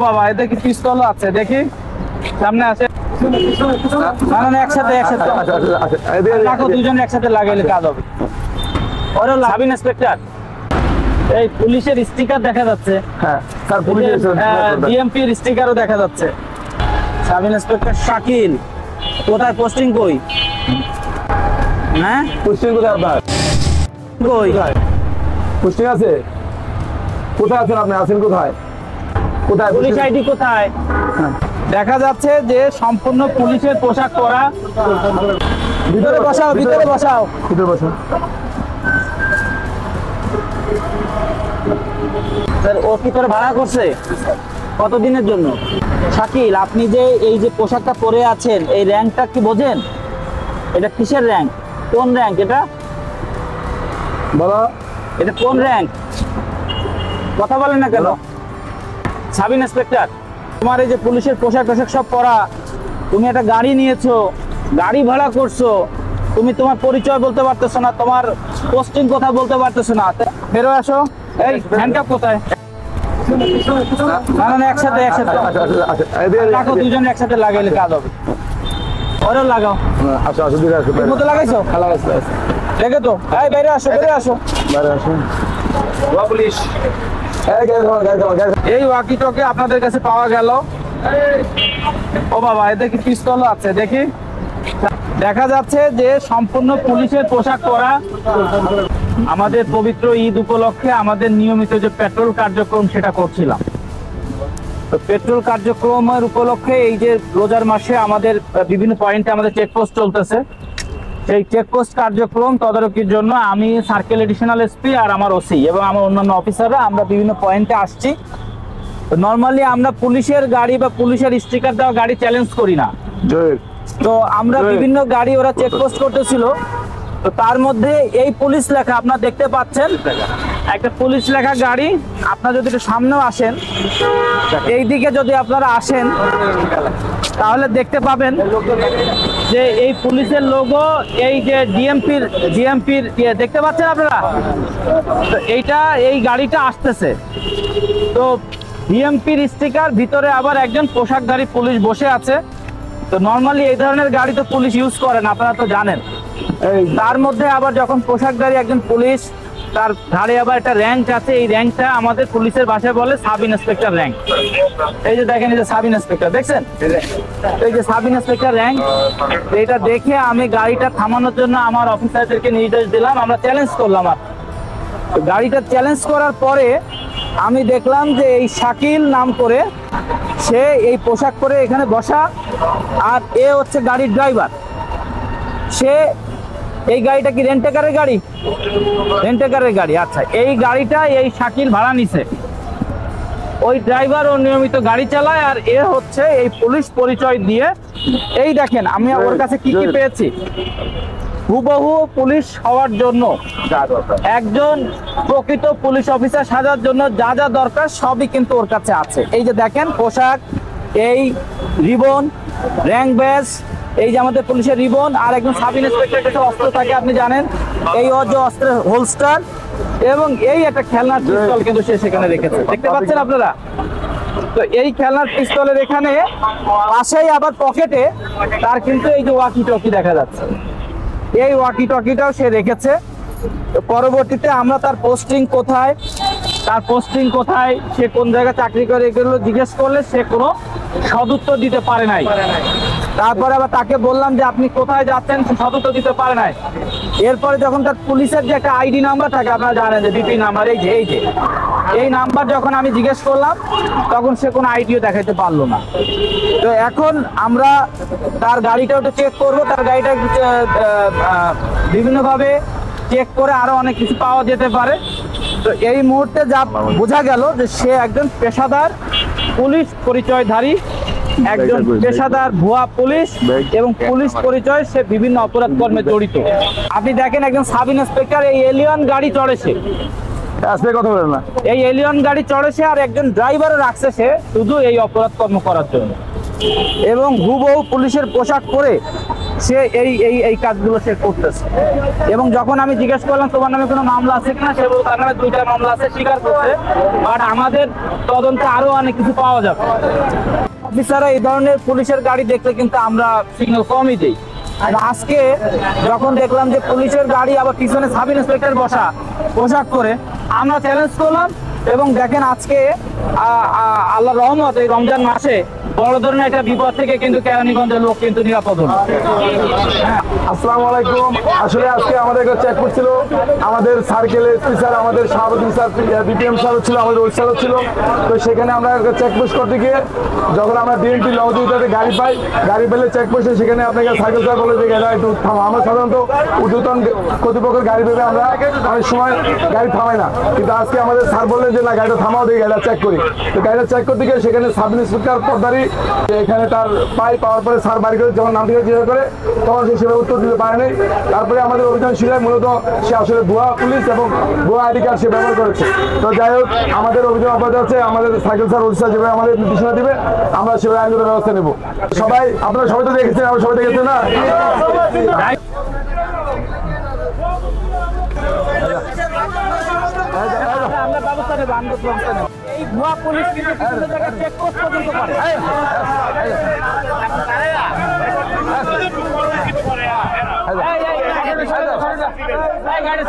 বাবা, এতে কি পিস্তল আছে? দেখি সামনে আছে। না একসাথে রাখো, দুজন একসাথে লাগাইলে কাজ হবে। ওরা সাব ইন্সপেক্টর, এই পুলিশের স্টিকার দেখা যাচ্ছে। হ্যাঁ স্যার, পুলিশের ডিএমপির স্টিকারও দেখা যাচ্ছে। সাব ইন্সপেক্টর শাকিল, কোথায় পোস্টিং? কই? হ্যাঁ পোস্টিং কোথায় আপনার? কই পোস্টিং আছে? কোথায় আছেন আপনি? আছেন কোথায়? কোথায় পুলিশ আইডি কোথায়? দেখা যাচ্ছে যে সম্পূর্ণ পুলিশের পোশাক পরা। ভিতরে বসাও, ভিতরে বসাও, ভিতরে বসুন। স্যার, ও কি করে ভাড়া করছে? কতদিনের জন্য? শাকিল, আপনি যে এই যে পোশাকটা পরে আছেন, এই র্যাঙ্কটা কি বোঝেন? এটা কিসের র্যাঙ্ক? কোন র্যাঙ্ক এটা? বলো, এটা কোন র্যাঙ্ক? কথা বলেন না কেন? সাব ইন্সপেক্টর, তোমার এই যে পুলিশের পোশাক টোশাক সব পরা, তুমি একটা গাড়ি নিয়েছো, গাড়ি ভাড়া করছো, তুমি তোমার পরিচয় বলতে পারতেছো না, তোমার পোস্টিং কোথায় বলতে পারতেছো না। বেরো আসো। এই হ্যান্ডকাপ কোথায়? না একসাথে রাখো, দুজন একসাথে লাগাইলে কাজ হবে। ওরা লাগাও। আসো আসো, দিকে আসো। কোথায় লাগাইছো? দেখে তো। এই বাইরে আসো, বাইরে আসো, বাইরে আসো। পুলিশ। এই ওয়াকি টকি আপনাদের কাছে পাওয়া গেল। ও বাবা, এতে কি পিস্তল আছে? দেখি। দেখা যাচ্ছে যে সম্পূর্ণ পুলিশের পোশাক পরা। আমাদের পবিত্র ঈদ উপলক্ষে আমাদের নিয়মিত যে পেট্রোল কার্যক্রম সেটা করছিলাম। তো পেট্রোল কার্যক্রমের উপলক্ষে এই যে রোজার মাসে আমাদের বিভিন্ন পয়েন্টে আমাদের চেকপোস্ট চলতেছে। সেই চেকপোস্ট কার্যক্রম তদারকির জন্য আমি সার্কেল এডিশনাল এসপি আর আমার ওসি এবং আমার অন্যান্য অফিসাররা আমরা বিভিন্ন পয়েন্টে আসছি। নর্মালি আমরা পুলিশের গাড়ি বা পুলিশের স্টিকার দেওয়া গাড়ি চ্যালেঞ্জ করি না। তো আমরা বিভিন্ন গাড়ি ওরা চেকপোস্ট করতেছিল, তো তার মধ্যে এই পুলিশ লেখা আপনারা দেখতে পাচ্ছেন, একটা পুলিশ লেখা গাড়ি। আপনারা যদি একটু সামনেও আসেন, এই দিকে যদি আপনারা আসেন তাহলে দেখতে পাবেন যে এই পুলিশের লোগো, এই যে ডিএমপির দেখতে পাচ্ছেন আপনারা। তো এই গাড়িটা আসতেছে, তো ডিএমপির স্টিকার, ভিতরে আবার একজন পোশাকধারী পুলিশ বসে আছে। তো নর্মালি এই ধরনের গাড়ি তো পুলিশ ইউজ করেন, আপনারা তো জানেন। তার মধ্যে আবার যখন পোশাকধারী একজন পুলিশ, তার ঘাড়ে আবার একটা র্যাঙ্ক আছে, এই র্যাঙ্কটা আমাদের পুলিশের ভাষায় বলে সাব ইন্সপেক্টর র্যাঙ্ক। এই যে দেখেন, এই যে সাব ইন্সপেক্টর দেখছেন, এই যে সাব ইন্সপেক্টর র্যাঙ্ক। এটা দেখে আমি গাড়িটা থামানোর জন্য আমার অফিসারদেরকে নির্দেশ দিলাম, আমরা চ্যালেঞ্জ করলাম। আর গাড়িটা চ্যালেঞ্জ করার পরে আমি দেখলাম যে এই শাকিল নাম করে সে এই পোশাক পরে এখানে বসা, আর এ হচ্ছে গাড়ির ড্রাইভার। সে এই গাড়িটা কি রেন্টেকারের গাড়ি? রেন্টেকারের গাড়ি। আচ্ছা, এই গাড়িটা এই শাকিল ভাড়া নিছে। ওই ড্রাইভার ও নিয়মিত গাড়ি চালায়, আর এ হচ্ছে এই পুলিশ পরিচয় দিয়ে। এই দেখেন আমি ওর কাছে কি কি পেয়েছি। হুবহু পুলিশ হওয়ার জন্য, একজন প্রকৃত পুলিশ অফিসার সাজার জন্য যা যা দরকার সবই কিন্তু ওর কাছে আছে। এই যে দেখেন পোশাক, এই রিবন, র্যাঙ্ক ব্যাজ, এই যে আমাদের পুলিশের রিবন, আর একজন সাব ইন্সপেক্টর কাছে অস্ত্র থাকে আপনি জানেন, এই ওর যে অস্ত্রের হোলস্টার, এবং এই একটা খেলনার পিস্তল কিন্তু সে সেখানে রেখেছে, দেখতে পাচ্ছেন আপনারা। তো এই খেলনার পিস্তলের এখানে পাশেই আবার পকেটে তার কিন্তু এই যে ওয়াকি টকি দেখা যাচ্ছে, এই ওয়াকি টকিটাও সে রেখেছে। পরবর্তীতে আমরা তার পোস্টিং কোথায়, সে কোন জায়গায় চাকরি করে, এগুলো জিজ্ঞেস করলে সে কোনো সদুত্তর দিতে পারে নাই। তারপরে আবার তাকে বললাম যে আপনি কোথায় যাচ্ছেন, সে সদুত্তর দিতে পারে নাই। এরপরে যখন তার পুলিশের যে একটা আইডি নাম্বার থাকে, আপনারা জানেন যে বিপি নাম্বার, এই নাম্বার যখন আমি জিজ্ঞেস করলাম তখন সে কোনো আইডিও দেখাইতে পারলো না। তো এখন আমরা তার গাড়িটাও একটু চেক করবো, তার গাড়িটা বিভিন্নভাবে চেক করে আরো অনেক কিছু পাওয়া যেতে পারে। তো এই মুহূর্তে যা বোঝা গেল যে সে একজন পেশাদার পুলিশ পরিচয়ধারী, একজন পেশাদার ভুয়া পুলিশ, এবং পুলিশ পরিচয় সে বিভিন্ন অপরাধ কর্মে জড়িত। আপনি দেখেন একজন সাব ইন্সপেক্টর এই এলিয়ন গাড়ি চড়েছে, কথা বলেন না, এই এলিয়ন গাড়ি চড়েছে, আর একজন ড্রাইভারও রাখছে সে শুধু এই অপরাধ কর্ম করার জন্য। এবং হুবহু পুলিশের পোশাক পরে সে এই কাজগুলো সে করতেছে। এবং যখন আমি জিজ্ঞেস করলাম তোমার নামে কোনো মামলা আছে কিনা, সে বলল তার নামে 2টা মামলা আছে, স্বীকার করছে। বাট আমাদের তদন্তে আরো অনেক কিছু পাওয়া যাবে। অফিসাররা এই ধরনের পুলিশের গাড়ি দেখলে কিন্তু আমরা সিগন্যাল কমই দিই। আর আজকে যখন দেখলাম যে পুলিশের গাড়ি আবার পিছনে সাব ইন্সপেক্টর বসা পোশাক করে, আমরা চ্যালেঞ্জ করলাম। এবং দেখেন আজকে আল্লাহ রহমত এই রমজান মাসে বড় ধরনের একটা বিপদ থেকে কিন্তু কেরানীগঞ্জের লোক কিন্তু নিরাপদ হলো। আসসালামু আলাইকুম। আসলে আজকে আমাদের একটা চেকপোস্ট ছিল, আমাদের সার্কেলে এসপি স্যার, আমাদের শাহাবুদ্দিন স্যার, বিপিএম স্যারও ছিল, আমাদের ওই স্যারও ছিল। তো সেখানে আমরা একটা চেকপোস্ট করতে গিয়ে যখন আমরা ডিএমপি লহদিউটাতে গাড়ি পাই, গাড়ি পেলে চেকপোস্টে সেখানে আপনাকে সাইকেল স্যার বলে যে গাড়ি একটু থামা। আমরা সাধারণত ঊর্ধ্বতন কর্তৃপক্ষের গাড়ি পেলে আমরা অনেক সময় গাড়ি থামাই না, কিন্তু আজকে আমাদের স্যার বললেন যে না, গাড়িটা থামাও, দিয়ে গাড়িটা চেক করি। তো গাড়িটা চেক করতে গিয়ে সেখানে সাব ইন্সপেক্টর পদ্মারি এখানে তার পাওয়ার পরে স্যার বাড়ি করে যখন নাম থেকে জিজ্ঞাসা করে তখন সে সেভাবে উত্তর দিতে পারেনি। তারপরে আমাদের অভিযান শিলায় মূলত সে আসলে ভুয়া পুলিশ এবং ভুয়া আইডি কার্ড সে ব্যবহার করেছে। তো যাই হোক, আমাদের অভিযান অব্যাহত আছে। আমাদের সাইকেল স্যার ওসি স্যার যেভাবে আমাদের নির্দেশনা দিবে আমরা সেভাবে আইনগত ব্যবস্থা নেব। সবাই আপনারা সবাই তো দেখেছেন, আমরা সবাই দেখেছেন না? আমরা ব্যবস্থা নেব, এই ভুয়া পুলিশ কিন্তু বিভিন্ন জায়গায় চেকপোস্ট পর্যন্ত করে। গাড়ি